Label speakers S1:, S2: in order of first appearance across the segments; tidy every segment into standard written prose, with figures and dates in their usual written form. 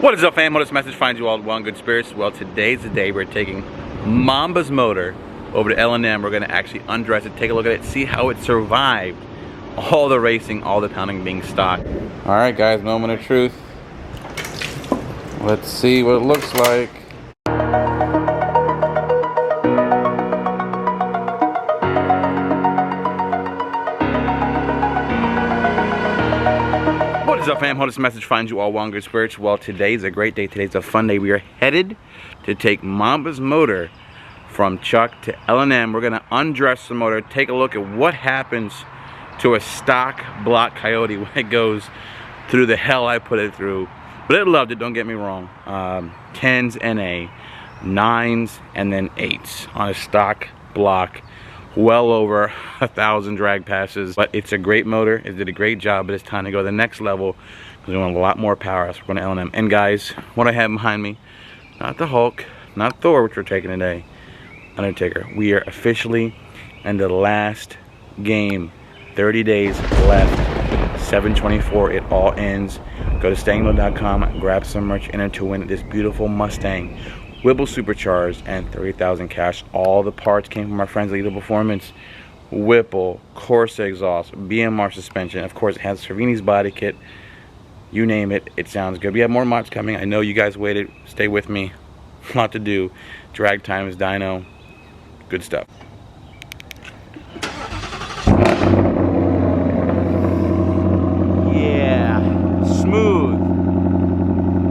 S1: What is up, fam? What this message finds you all well in good spirits. Well, today's the day we're taking Mamba's motor over to L&M. We're going to actually undress it, take a look at it, see how it survived all the racing, all the pounding being stock. All right, guys, moment of truth. Let's see what it looks like. What is up, fam? How this message finds you all well in good spirits. Well, today's a great day. Today's a fun day. We are headed to take Mamba's motor from Chuck to L&M. We're gonna undress the motor, take a look at what happens to a stock block Coyote when it goes through the hell I put it through. But it loved it, don't get me wrong. 10s NA, 9s, and then 8s on a stock block. Well over 1,000 drag passes, but it's a great motor. It did a great job, but it's time to go to the next level because we want a lot more power. So we're going to L&M. And guys, what I have behind me, not the Hulk, not Thor, which we're taking today, Undertaker. We are officially in the last game. 30 days left. 7/24. It all ends. Go to Stangmode.com, grab some merch, enter to win this beautiful Mustang. Whipple supercharged and 30,000 cash. All the parts came from our friends at Untitled Performance. Whipple, Corsa exhaust, BMR suspension. Of course, it has Cervini's body kit. You name it, it sounds good. We have more mods coming. I know you guys waited. Stay with me. A lot to do. Drag times, dyno. Good stuff. Yeah, smooth.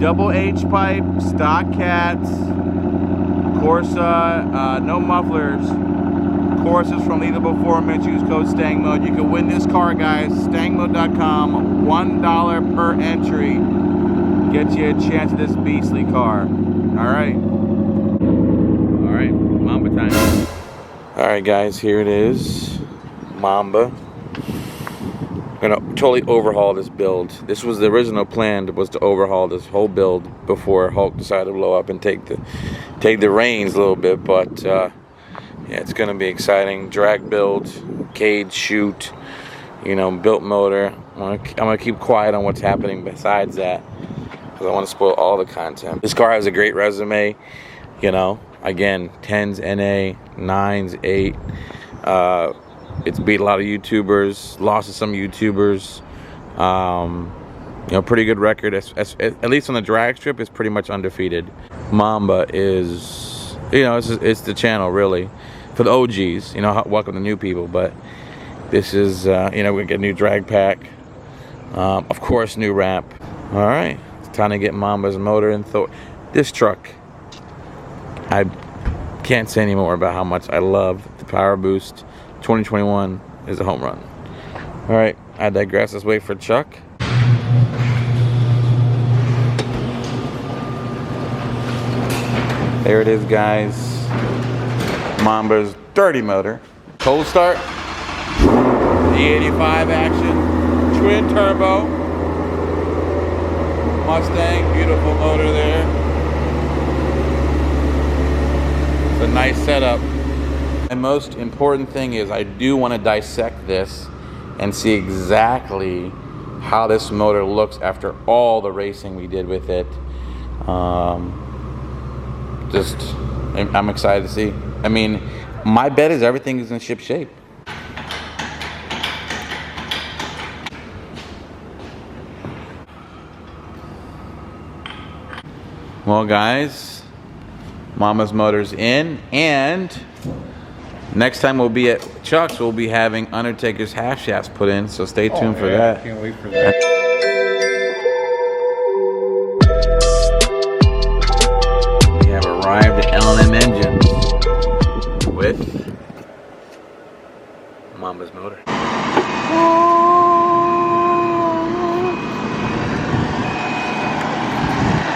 S1: Double H pipe, stock cats, Corsa, no mufflers, Corsas from Untitled Performance. Use code Stangmode. You can win this car, guys. Stangmode.com, $1 per entry. Get you a chance at this beastly car. Alright, Mamba time. Alright, guys, here it is. Mamba. I'm gonna totally overhaul this build. This was the original plan, was to overhaul this whole build before Hulk decided to blow up and take the reins a little bit. But yeah, it's gonna be exciting. Drag build, cage shoot, you know, built motor. I'm gonna keep quiet on what's happening besides that because I want to spoil all the content. This car has a great resume. You know, again, 10s NA, 9s 8. It's beat a lot of YouTubers, lost to some YouTubers. You know, pretty good record. At least on the drag strip, it's pretty much undefeated. Mamba is, you know, it's the channel really for the OGs. You know, welcome to new people. But this is, you know, we get a new drag pack. Of course, new ramp. All right, it's time to get Mamba's motor in Thor. This truck, I can't say any more about how much I love the power boost. 2021 is a home run. All right, I digress. Let's wait for Chuck. There it is, guys. Mamba's dirty motor. Cold start. E85 action. Twin turbo. Mustang. Beautiful motor there. It's a nice setup. The most important thing is I do want to dissect this and see exactly how this motor looks after all the racing we did with it. I'm excited to see. I mean, my bet is everything is in ship shape. Well, guys, Mama's motor's in, and next time we'll be at Chuck's, we'll be having Undertaker's half shafts put in, so stay tuned for that.
S2: Can't wait for that.
S1: We have arrived at L&M Engines with Mamba's motor.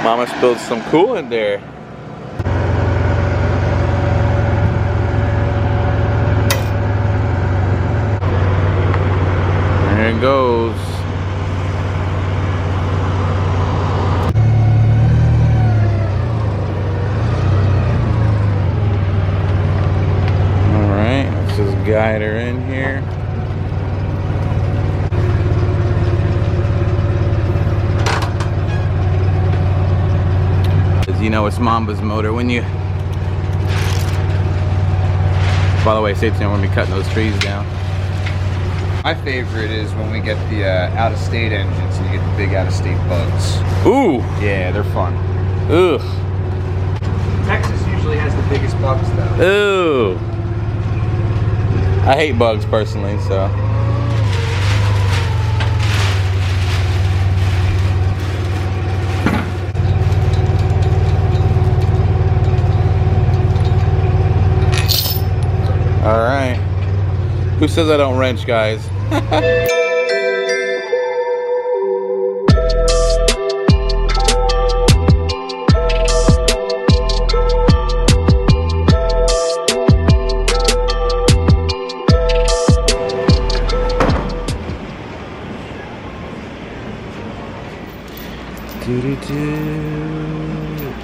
S1: Mama spilled some coolant there. There it goes. All right, let's just guide her in here. You know it's Mamba's motor when you... By the way, stay tuned, we're gonna be cutting those trees down.
S2: My favorite is when we get the out-of-state engines and you get the big out-of-state bugs.
S1: Ooh!
S2: Yeah, they're fun.
S1: Ugh.
S2: Texas usually has the biggest bugs though.
S1: Ooh! I hate bugs personally, so... Alright. Who says I don't wrench, guys?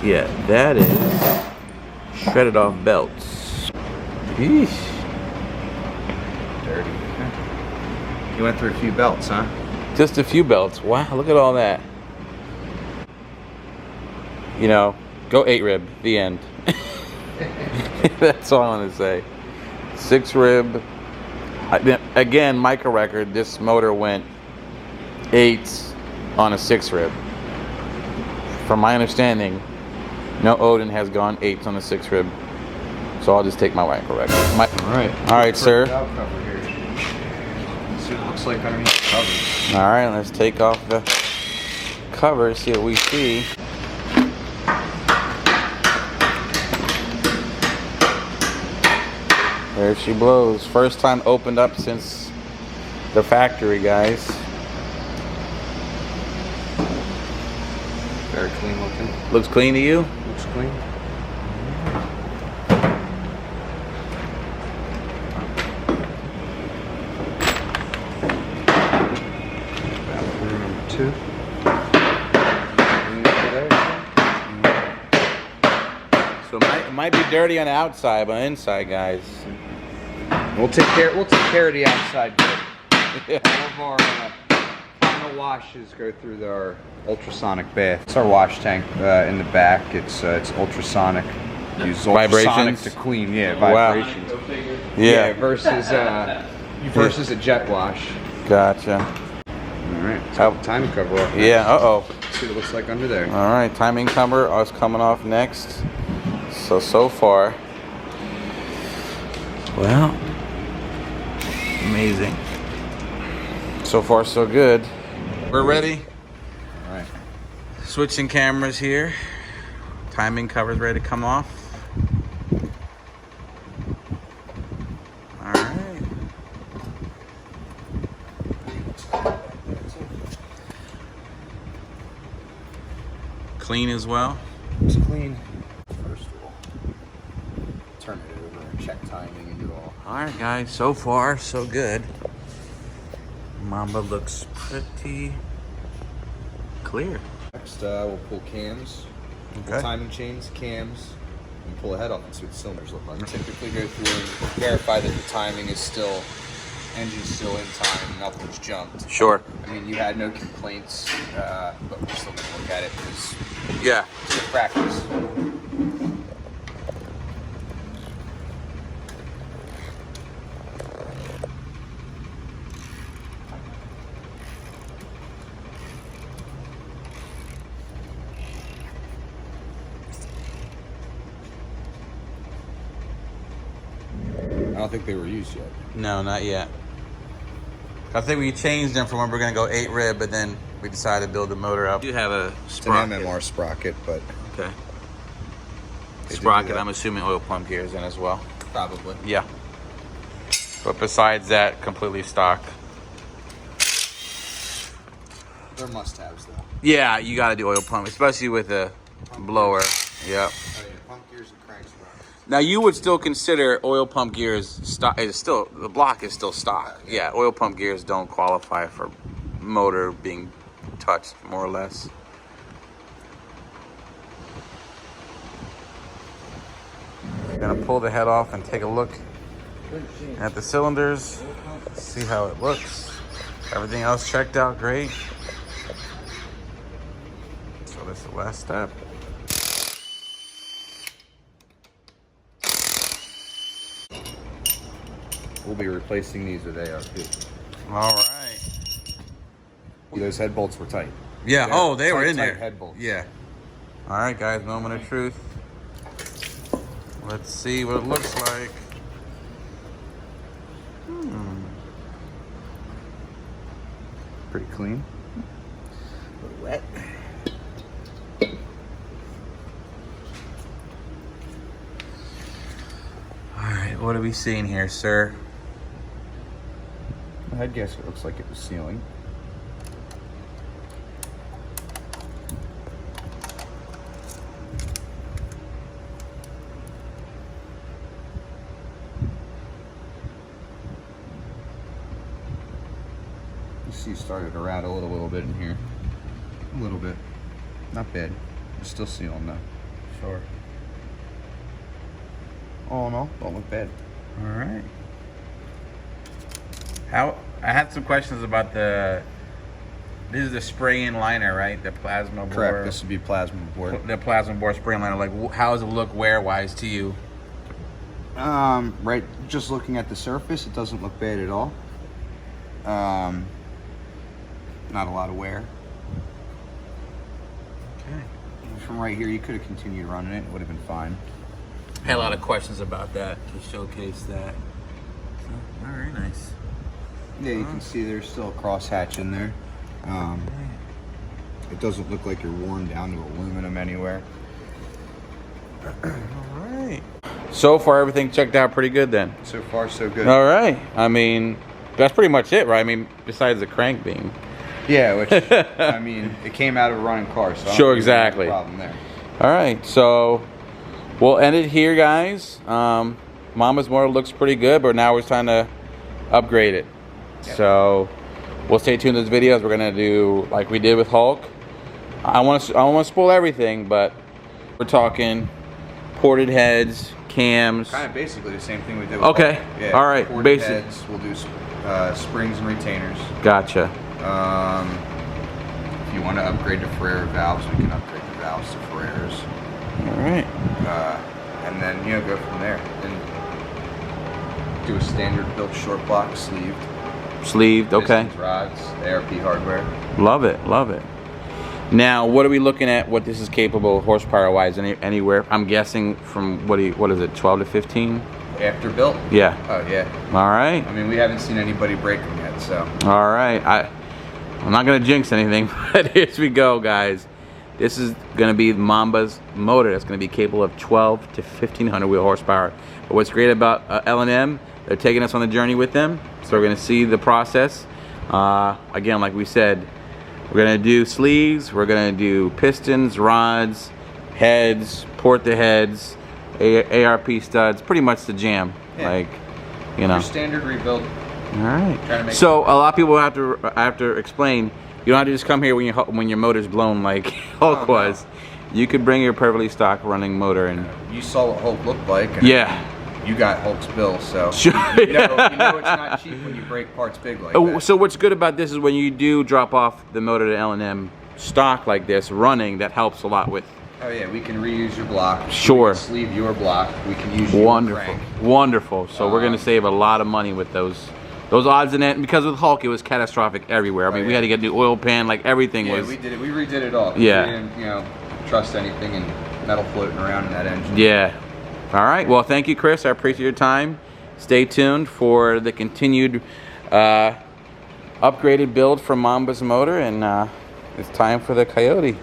S1: Yeah, that is shredded off belts. Yeesh.
S2: Dirty. You went through a few belts, huh?
S1: Just a few belts. Wow, look at all that. You know, go 8 rib. The end. That's all I want to say. 6 rib. Again, micro record. This motor went 8 on a 6 rib. From my understanding, no Odin has gone 8 on a 6 rib. So I'll just take my micro record. All right, sir.
S2: See what it looks like underneath the covers.
S1: All right, let's take off the cover, see what we see. There she blows. First time opened up since the factory, guys.
S2: Very clean looking.
S1: Looks clean to you?
S2: Looks clean. Bathroom number 2.
S1: So it might be dirty on the outside, but on the inside, guys.
S2: We'll take care of the outside bit. All of our final washes go through our ultrasonic bath. It's our wash tank in the back. It's ultrasonic. Use
S1: Vibrations
S2: to clean. Yeah,
S1: vibrations.
S2: Wow.
S1: Yeah.
S2: Versus a jet wash.
S1: Gotcha.
S2: All right. Let's get the timing cover off.
S1: Yeah.
S2: Let's see what it looks like under there.
S1: All right. Timing cover is coming off next. So far. Well. Amazing. So far, so good. We're ready.
S2: All right.
S1: Switching cameras here. Timing cover's ready to come off. All right. Clean as well.
S2: It's clean. First of all, turn it over and check timing and do all.
S1: All right, guys. So far, so good. Mamba looks pretty clear.
S2: Next, we'll pull cams,
S1: Okay.
S2: timing chains, cams, and pull the head off and see what the cylinders look like. Typically go through and verify that the timing is still, engine's still in time, nothing's jumped.
S1: Sure.
S2: I mean, you had no complaints, but we're still gonna look at it because
S1: Yeah.
S2: it's a practice. I don't think they were used yet.
S1: No, not yet. I think we changed them from when we were going to go 8 rib, but then we decided to build the motor up. You have a sprocket.
S2: It's an MMR sprocket, but
S1: Okay.
S2: They do
S1: Sprocket,
S2: that.
S1: I'm assuming oil pump gears in as well.
S2: probably.
S1: Yeah. But besides that, completely stock.
S2: They're must-haves though.
S1: Yeah, you got to do oil pump, especially with a blower. Yep.
S2: Oh yeah, pump gears and cranks.
S1: Now you would still consider oil pump gears stock? Is still the block is still stock. Yeah, oil pump gears don't qualify for motor being touched, more or less. We're gonna pull the head off and take a look at the cylinders, see how it looks. Everything else checked out great. So that's the last step.
S2: we'll be replacing these with ARP.
S1: All right.
S2: Those head bolts were tight.
S1: Yeah. They were
S2: tight,
S1: in there.
S2: Head bolts.
S1: Yeah. All right, guys. Moment of truth. Let's see what it looks like.
S2: Pretty clean.
S1: A little wet. All right. What are we seeing here, sir?
S2: The head gasket looks like it was sealing. You see, started to rattle it a little bit in here. A little bit. Not bad. It's still sealing though.
S1: Sure.
S2: Oh no, don't look bad.
S1: All right. I had some questions about this is the spray-in liner, right? The plasma bore.
S2: Correct. This would be plasma board.
S1: The plasma bore spray-in liner. Like, how does it look wear-wise to you?
S2: Right. Just looking at the surface, it doesn't look bad at all. Not a lot of wear.
S1: Okay.
S2: From right here, you could have continued running it. It would have been fine.
S1: I had a lot of questions about that to showcase that. So, very nice.
S2: Yeah, you can see there's still a crosshatch in there. It doesn't look like you're worn down to aluminum anywhere.
S1: All right. So far, everything checked out pretty good then.
S2: So far, so good.
S1: All right. I mean, that's pretty much it, right? I mean, besides the crank being.
S2: Yeah, which, I mean, it came out of a running car, so I don't
S1: Sure,
S2: think there's
S1: exactly.
S2: no problem there.
S1: All right, so we'll end it here, guys. Mama's motor looks pretty good, but now it's time to upgrade it. Yep. So we'll stay tuned to this videos. We're gonna do like we did with Hulk. I want to spoil everything, but we're talking ported heads, cams.
S2: Kind of basically the same thing we did with
S1: Okay.
S2: Hulk. Yeah,
S1: all right.
S2: ported
S1: Basic.
S2: heads, we'll do springs and retainers.
S1: Gotcha.
S2: If you want to upgrade to Ferrera valves, we can upgrade the valves to Ferreras.
S1: All right.
S2: And then, you know, go from there. And do a standard built short block sleeved.
S1: Sleeved, okay.
S2: Pistons, rods, ARP hardware.
S1: Love it, love it. Now, what are we looking at? What this is capable horsepower wise? Anywhere? I'm guessing from what is it? 12 to 15?
S2: After built?
S1: Yeah.
S2: Oh yeah.
S1: All right.
S2: I mean, we haven't seen anybody break them yet, so.
S1: All right. I'm not gonna jinx anything, but here we go, guys. This is gonna be Mamba's motor. That's gonna be capable of 12 to 1500 wheel horsepower. But what's great about L&M, they're taking us on the journey with them. So we're gonna see the process. Again, like we said, we're gonna do sleeves. We're gonna do pistons, rods, heads, port the heads, ARP studs. Pretty much the jam.
S2: Yeah.
S1: Like, you know.
S2: Your standard rebuild.
S1: All right. So a lot of people have to explain. You don't have to just come here when your motor's blown like Hulk was. You could bring your perfectly stock running motor and.
S2: You saw what Hulk looked like. And
S1: yeah.
S2: You got Hulk's bill, so
S1: sure.
S2: you know it's not cheap when you break parts big like that.
S1: So what's good about this is when you do drop off the motor to L&M stock like this running, that helps a lot with.
S2: Oh yeah, we can reuse your block.
S1: Sure.
S2: We can sleeve your block. We can use your
S1: wonderful,
S2: crank.
S1: wonderful. So we're gonna save a lot of money with those odds in it. And because with Hulk, it was catastrophic everywhere. I mean, we had to get the oil pan, like everything was.
S2: Yeah, we did it. We redid it all.
S1: Yeah.
S2: We didn't, trust anything and metal floating around in that engine.
S1: Yeah. All right. Well, thank you, Chris. I appreciate your time. Stay tuned for the continued upgraded build from Mamba's motor, and it's time for the Coyote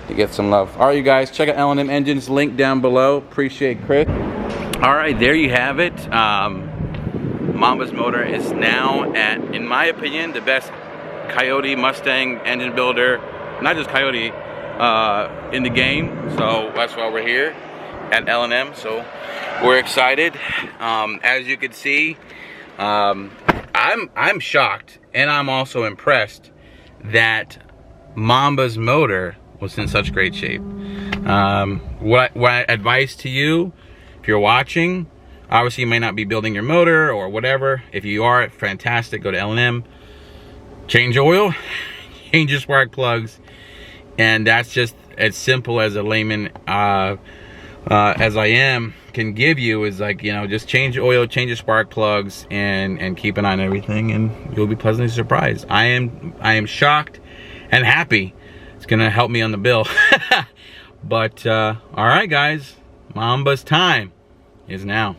S1: to get some love. All right, you guys, check out L&M Engines, link down below. Appreciate Chris. All right, there you have it. Mamba's motor is now at, in my opinion, the best Coyote Mustang engine builder, not just Coyote, in the game. So that's why we're here at L&M. So we're excited. As you can see, I'm shocked, and I'm also impressed that Mamba's motor was in such great shape. What advice to you, if you're watching, obviously you may not be building your motor or whatever. If you are, fantastic, go to L&M, change oil, change your spark plugs, and that's just as simple as a layman as I can give you is like, you know, just change the oil, change the spark plugs, and keep an eye on everything, and you'll be pleasantly surprised. I am shocked and happy. It's gonna help me on the bill. But all right, guys, Mamba's time is now.